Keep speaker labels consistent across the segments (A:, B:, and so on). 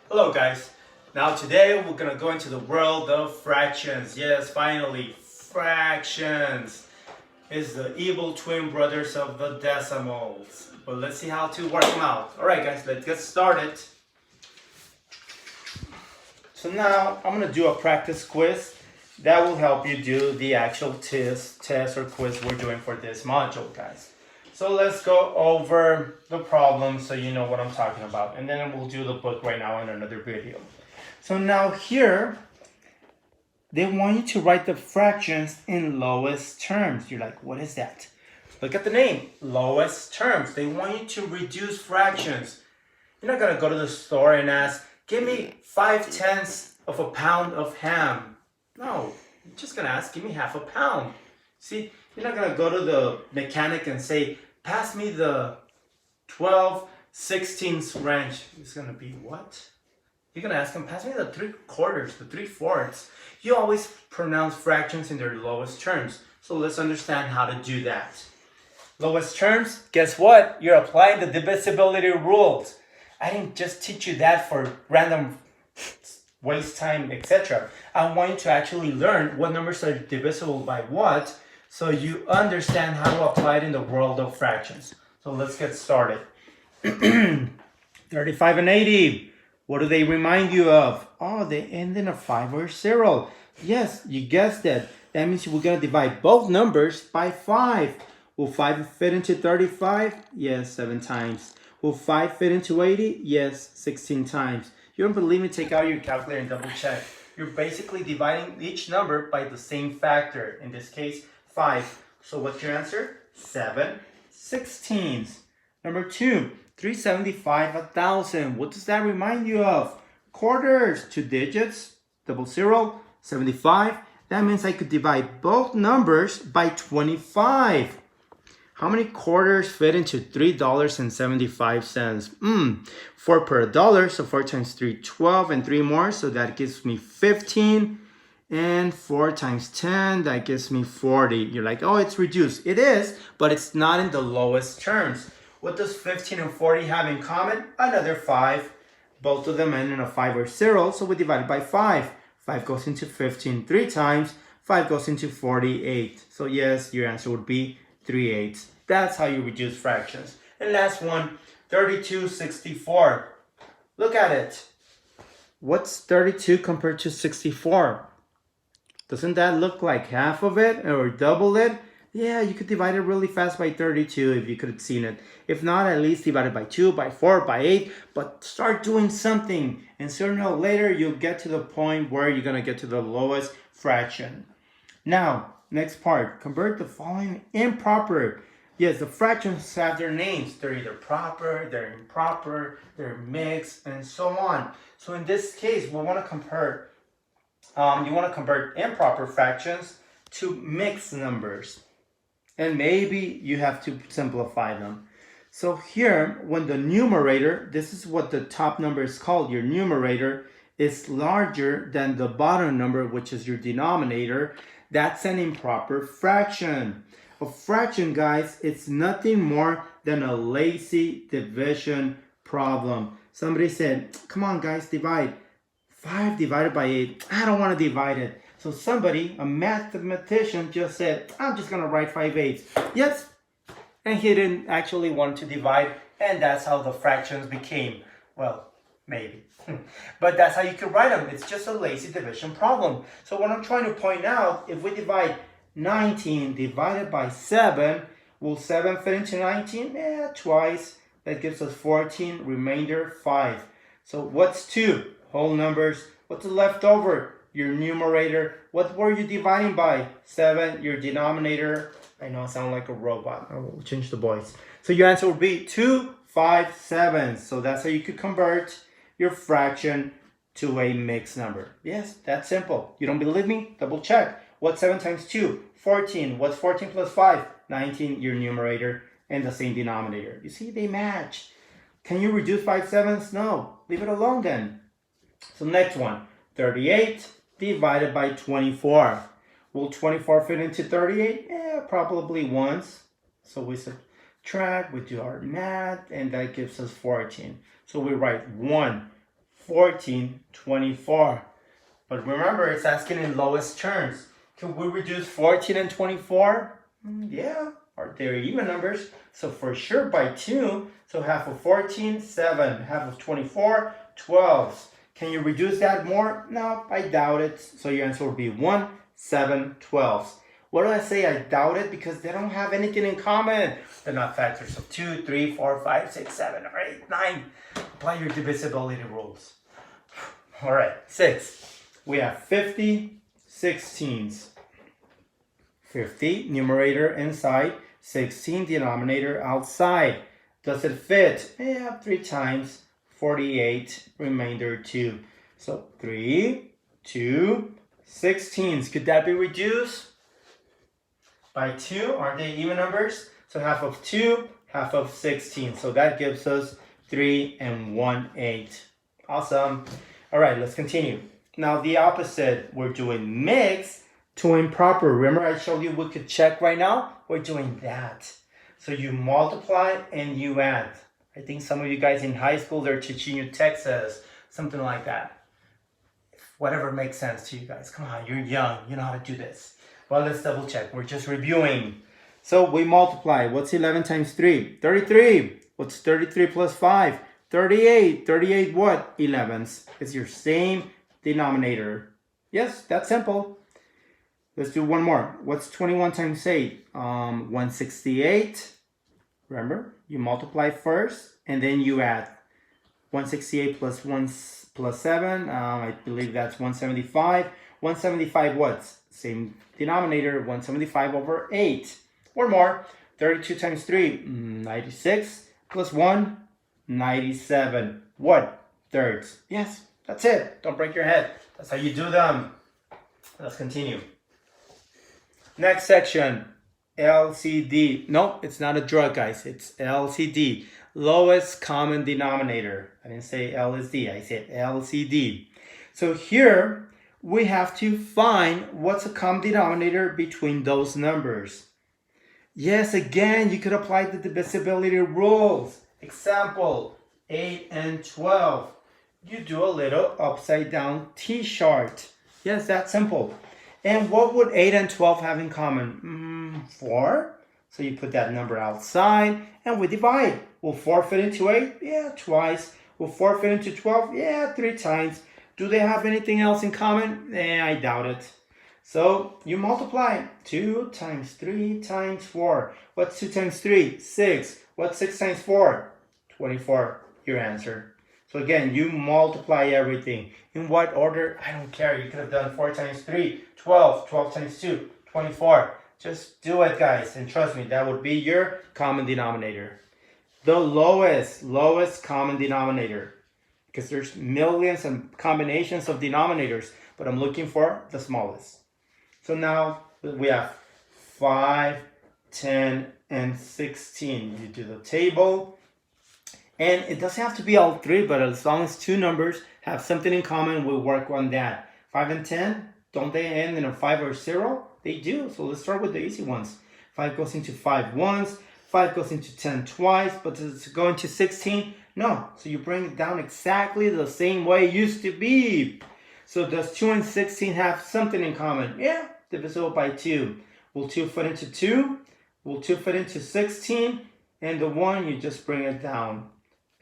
A: Hello guys. Now today we're gonna go into the world of fractions. Yes, finally, fractions is the evil twin brothers of the decimals. But let's see how to work them out. Alright guys, let's get started. So now I'm gonna do a practice quiz that will help you do the actual test or quiz we're doing for this module, guys. So let's go over the problem so you know what I'm talking about. And then we'll do the book right now in another video. So now here, they want you to write the fractions in lowest terms. You're like, what is that? Look at the name, lowest terms. They want you to reduce fractions. You're not gonna go to the store and ask, give me 5/10 of a pound of ham. No, you're just gonna ask, give me half a pound. See, you're not gonna go to the mechanic and say, pass me the 12/16 wrench. It's gonna be what? You're gonna ask them, pass me the 3/4, the 3/4. You always pronounce fractions in their lowest terms. So let's understand how to do that. Lowest terms, guess what? You're applying the divisibility rules. I didn't just teach you that for random waste time, etc. I want you to actually learn what numbers are divisible by what, so you understand how to apply it in the world of fractions. So let's get started. 35 and 80. What do they remind you of? Oh, they end in a 5 or 0. Yes, you guessed it. That means we're going to divide both numbers by 5. Will 5 fit into 35? Yes, 7 times. Will 5 fit into 80? Yes, 16 times. You don't believe me? Take out your calculator and double check. You're basically dividing each number by the same factor. In this case, 5. So what's your answer? 7/16. Number 2, 375, 1,000. What does that remind you of? Quarters, 2 digits, 00, 75. That means I could divide both numbers by 25. How many quarters fit into $3.75? 4 per dollar, so 4 times 3, 12, and 3 more, so that gives me 15. And 4 times 10, that gives me 40. You're like, oh, it's reduced. It is, but it's not in the lowest terms. What does 15 and 40 have in common? Another 5. Both of them end in a 5 or 0, so we divide it by 5. 5 goes into 15 3 times. 5 goes into 48. So yes, your answer would be 3/8. That's how you reduce fractions. And last one, 32/64. Look at it. What's 32 compared to 64? Doesn't that look like half of it or double it? Yeah, you could divide it really fast by 32 if you could have seen it. If not, at least divide it by 2, by 4, by 8. But start doing something. And sooner or later, you'll get to the point where you're going to get to the lowest fraction. Now, next part. Convert the following improper. Yes, the fractions have their names. They're either proper, they're improper, they're mixed, and so on. So in this case, we want to compare you want to convert improper fractions to mixed numbers. And maybe you have to simplify them. So here, when the numerator, this is what the top number is called, your numerator, is larger than the bottom number, which is your denominator, that's an improper fraction. A fraction, guys, it's nothing more than a lazy division problem. Somebody said, come on, guys, divide. 5 divided by 8, I don't want to divide it. So somebody, a mathematician, just said, I'm just going to write 5/8. Yes, and he didn't actually want to divide, and that's how the fractions became. Well, maybe. But that's how you could write them. It's just a lazy division problem. So what I'm trying to point out, if we divide 19 divided by 7, will 7 fit into 19? Yeah, twice. That gives us 14, remainder 5. So what's 2? Whole numbers. What's left over? Your numerator. What were you dividing by? 7. Your denominator. I know I sound like a robot. I will change the voice. So your answer would be 2, 5, 7. So that's how you could convert your fraction to a mixed number. Yes, that's simple. You don't believe me? Double check. What's 7 times 2? 14. What's 14 plus 5? 19, your numerator, and the same denominator. You see, they match. Can you reduce 5/7? No. Leave it alone then. So next one, 38 divided by 24. Will 24 fit into 38? Yeah, probably once. So we subtract, we do our math, and that gives us 14. So we write 1 14, 24. But remember, it's asking in lowest terms. Can we reduce 14 and 24? Yeah, or they're even numbers. So for sure by 2. So half of 14, 7. Half of 24, 12. Can you reduce that more? No, I doubt it. So your answer would be 1, 7, 12. What do I say? I doubt it because they don't have anything in common. They're not factors of 2, 3, 4, 5, 6, 7, or 8, 9. Apply your divisibility rules. All right, 6. We have 50 16s. 50, numerator inside, 16, denominator outside. Does it fit? Yeah, 3 times, 48, remainder 2. So 3, 2, 16s. Could that be reduced by 2? Aren't they even numbers? So half of 2, half of 16. So that gives us 3 and 1/8. Awesome. All right, let's continue. Now the opposite, we're doing mix to improper. Remember I showed you we could check right now? We're doing that. So you multiply and you add. I think some of you guys in high school, they're teaching you Texas, something like that. Whatever makes sense to you guys. Come on, you're young, you know how to do this. Well, let's double check. We're just reviewing. So we multiply. What's 11 times 3? 33. What's 33 plus 5? 38. 38 what? 11s. It's your same denominator. Yes, that's simple. Let's do one more. What's 21 times 8? 168. Remember, you multiply first and then you add. 168 plus 1 plus 7. I believe that's 175. 175 what? Same denominator, 175 over 8. Or more. 32 times 3, 96. Plus 1, 97. What? Thirds. Yes, that's it. Don't break your head. That's how you do them. Let's continue. Next section, LCD. No, it's not a drug, guys. It's LCD. Lowest common denominator. I didn't say LSD. I said LCD. So here we have to find what's a common denominator between those numbers. Yes, again, you could apply the divisibility rules. Example, 8 and 12. You do a little upside down T-chart. Yes, that's simple. And what would 8 and 12 have in common? 4. So you put that number outside and we divide. Will 4 fit into 8? Yeah, twice. Will 4 fit into 12? Yeah, 3 times. Do they have anything else in common? I doubt it. So you multiply. 2 times 3 times 4. What's 2 times 3? 6. What's 6 times 4? 24. Your answer. So again, you multiply everything. In what order? I don't care. You could have done 4 times 3, 12. 12 times 2, 24. Just do it, guys. And trust me, that would be your common denominator. The lowest common denominator. Because there's millions and combinations of denominators. But I'm looking for the smallest. So now we have 5, 10, and 16. You do the table. And it doesn't have to be all 3, but as long as 2 numbers have something in common, we'll work on that. 5 and 10, don't they end in a 5 or 0? They do, so let's start with the easy ones. 5 goes into 5 once, 5 goes into 10 twice, but does it go into 16? No, so you bring it down exactly the same way it used to be. So does 2 and 16 have something in common? Yeah, divisible by 2. Will 2 fit into 2? Will 2 fit into 16? And the 1, you just bring it down.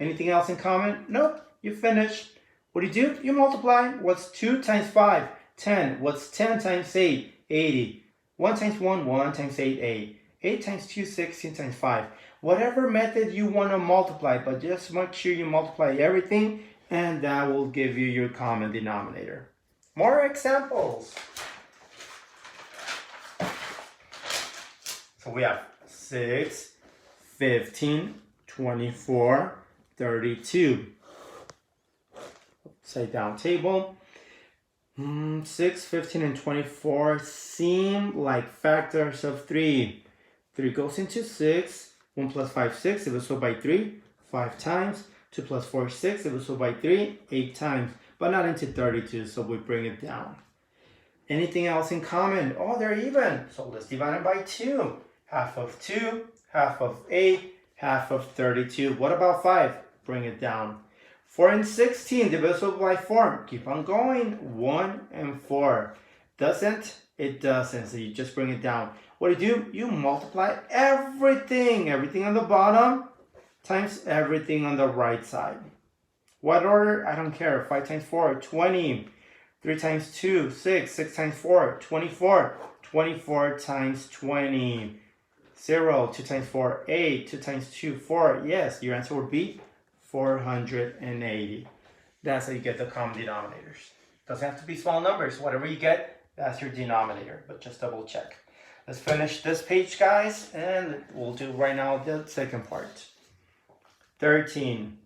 A: Anything else in common? Nope, you finish. What do? You multiply. What's 2 times 5? 10. What's 10 times 8? 80. 1 times 1, 1 times 8, 8. 8 times 2, 16 times 5. Whatever method you want to multiply, but just make sure you multiply everything, and that will give you your common denominator. More examples. So we have 6, 15, 24, 32. Upside down table. 6, 15, and 24 seem like factors of 3. 3 goes into 6. 1 plus 5, 6. Divisible by 3, 5 times. 2 plus 4, 6. Divisible by 3, 8 times. But not into 32, so we bring it down. Anything else in common? Oh, they're even. So let's divide them by 2. Half of 2, half of 8, half of 32. What about 5? Bring it down. 4 and 16 divisible by 4. Keep on going. 1 and 4. Doesn't? It doesn't. So you just bring it down. What do? You multiply everything. Everything on the bottom times everything on the right side. What order? I don't care. 5 times 4, 20. 3 times 2, 6. 6 times 4, 24. 24 times 20. 0. 2 times 4, 8. 2 times 2, 4. Yes, your answer would be 480. That's how you get the common denominators. Doesn't have to be small numbers. Whatever you get, that's your denominator. But just double check. Let's finish this page, guys, and we'll do right now the second part. 13.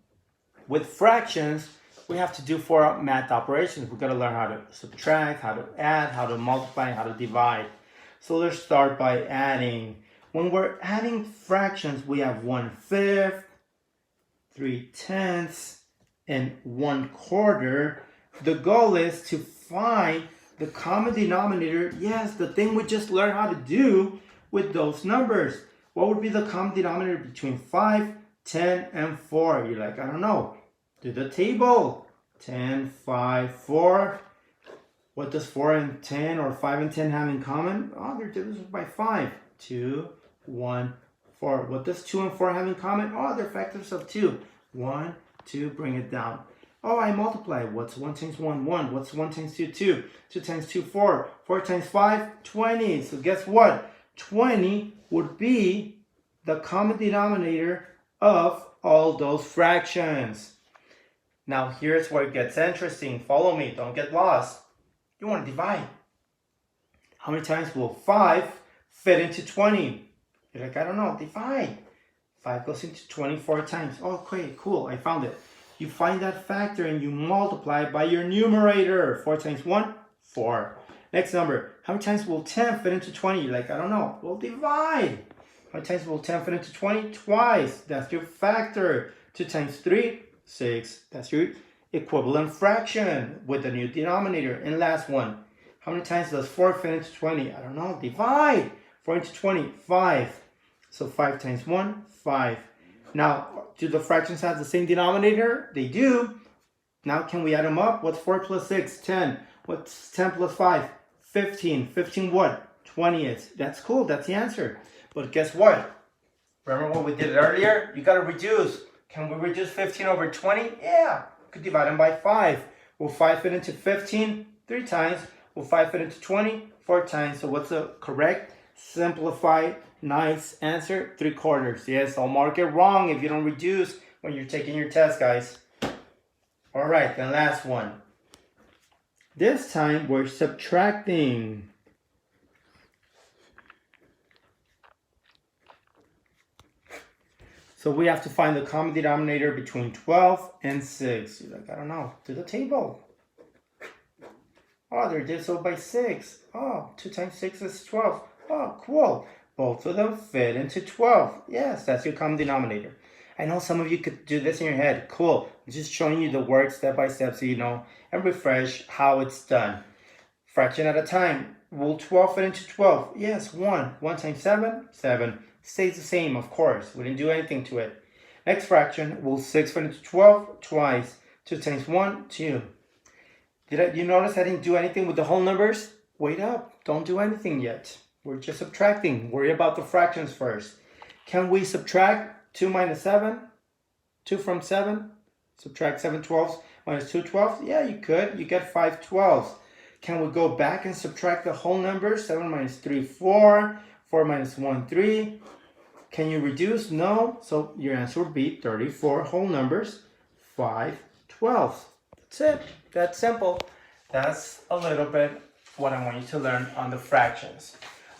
A: With fractions, we have to do 4 math operations. We've got to learn how to subtract, how to add, how to multiply, how to divide. So let's start by adding. When we're adding fractions, we have 1/5, 3/10, and 1/4. The goal is to find the common denominator. Yes, the thing we just learned how to do with those numbers. What would be the common denominator between 5, 10, and 4? You're like, I don't know. Do the table. 10, 5, 4. What does 4 and 10 or 5 and 10 have in common? Oh, they're divisible by 5. 2, 1, 4. What does 2 and 4 have in common? Oh, they're factors of 2. 1, 2, bring it down. Oh, I multiply. What's 1 times 1? 1. What's 1 times 2? 2. 2 times 2, 4. 4 times 5, 20. So guess what? 20 would be the common denominator of all those fractions. Now here's where it gets interesting. Follow me. Don't get lost. You want to divide. How many times will 5 fit into 20? You're like, I don't know. Divide. 5 goes into 24 times. Oh, okay, cool. I found it. You find that factor and you multiply by your numerator. 4 times 1, 4. Next number. How many times will 10 fit into 20? You're like, I don't know. We'll divide. How many times will 10 fit into 20? Twice. That's your factor. 2 times 3, 6. That's your equivalent fraction with the new denominator. And last one. How many times does 4 fit into 20? I don't know. Divide. 4 into 20, 5. So 5 times 1, 5. Now, do the fractions have the same denominator? They do. Now, can we add them up? What's 4 plus 6? 10. What's 10 plus 5? 15. 15 what? 20th. That's cool. That's the answer. But guess what? Remember what we did earlier? You got to reduce. Can we reduce 15 over 20? Yeah. We could divide them by 5. Will 5 fit into 15? 3 times. Will 5 fit into 20? 4 times. So what's the correct, simplified, nice answer? 3/4. Yes, I'll mark it wrong if you don't reduce when you're taking your test, guys. All right, the last one. This time we're subtracting. So we have to find the common denominator between 12 and 6. You're like, I don't know. Do the table. Oh, they're divisible by 6. Oh, 2 times 6 is 12. Oh, cool. Both of them fit into 12. Yes, that's your common denominator. I know some of you could do this in your head. Cool. I'm just showing you the work step by step so you know and refresh how it's done. Fraction at a time. Will 12 fit into 12? Yes, 1. 1 times 7? 7. Stays the same, of course. We didn't do anything to it. Next fraction. Will 6 fit into 12? Twice. 2 times 1? 2. You notice I didn't do anything with the whole numbers? Wait up. Don't do anything yet. We're just subtracting. Worry about the fractions first. Can we subtract 2 minus 7? 2 from 7? Subtract 7 twelfths minus 2 twelfths? Yeah, you could. You get 5 twelfths. Can we go back and subtract the whole number? 7 minus 3, 4. 4 minus 1, 3. Can you reduce? No. So your answer would be 34 whole numbers, 5 twelfths. That's it. That's simple. That's a little bit what I want you to learn on the fractions.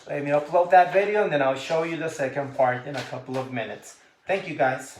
A: Let me upload that video and then I'll show you the second part in a couple of minutes. Thank you, guys.